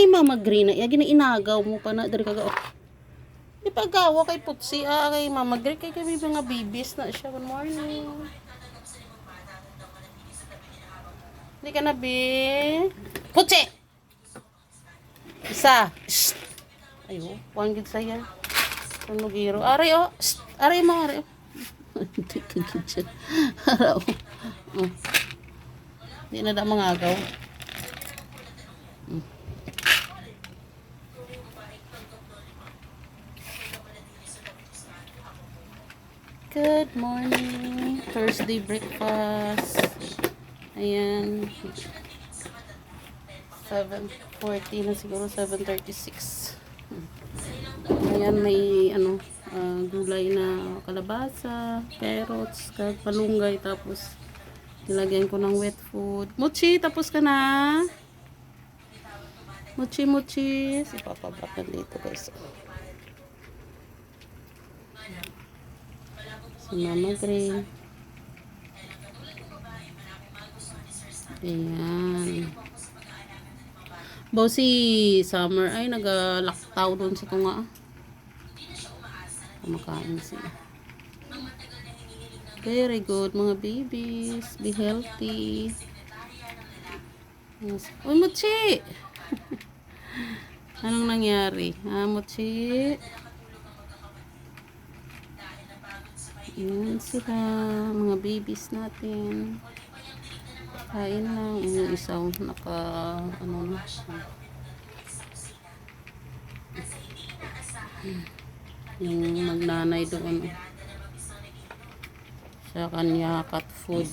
kay Mama Green na iya inagaw mo pa na dari kaga. Di pagawa kay Putsi kay Mama Green kay kami mga babies na siya. Good morning. Hindi ka na bi. Putsi. Isa. Shh. Ayo, wang gid saya. Ano giro? Ari oh. Shh. Ari mo ari. Hindi ka gid siya. Araw. Hindi na da mangagaw. Good morning. Thursday breakfast. Ayan. 7:40 na siguro, 7:36. Ayan, may gulay na kalabasa, carrots, palunggay, tapos nilagyan ko ng wet food. Mochi, tapos ka na? Mochi. Ipapabakan dito guys. Si Mama Green. Ayan. Baw si Summer ay nagalaktaw doon sa tunga. Kumakain sila. Very good mga babies. Be healthy. Yes. Uy, Mochi! Anong nangyari? Ha, Mochi? Ayan sila. Mga babies natin. Kain lang. Yung isang ano na siya. Yung magnanay doon. Sa kanya cat food.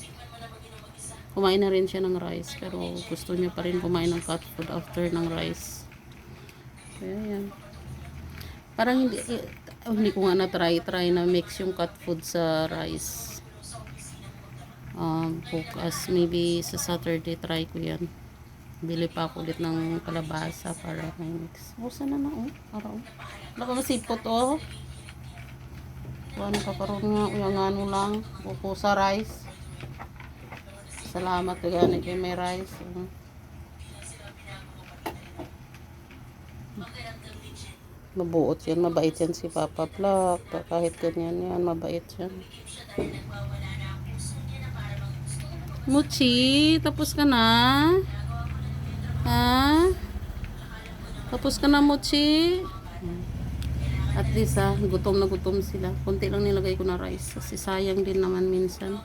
Kumain na rin siya ng rice. Pero gusto niya pa rin kumain ng cat food after ng rice. Kaya yan. Parang hindi ko nga na-try na mix yung cat food sa rice. Bukas maybe sa Saturday try ko yan. Bili pa ako ulit ng kalabasa para may mix. Busa na araw. Wala masipot ano ka karon nga uyangano lang buko sa rice. Salamat gani kay may rice. Mabuot yan, mabait yan si Papa Plak. Kahit ganyan yan, mabait yan. Mochi, tapos ka na? Ha? Tapos ka na, Mochi? At least gutom na gutom sila. Konti lang nilagay ko na rice kasi sayang din naman minsan.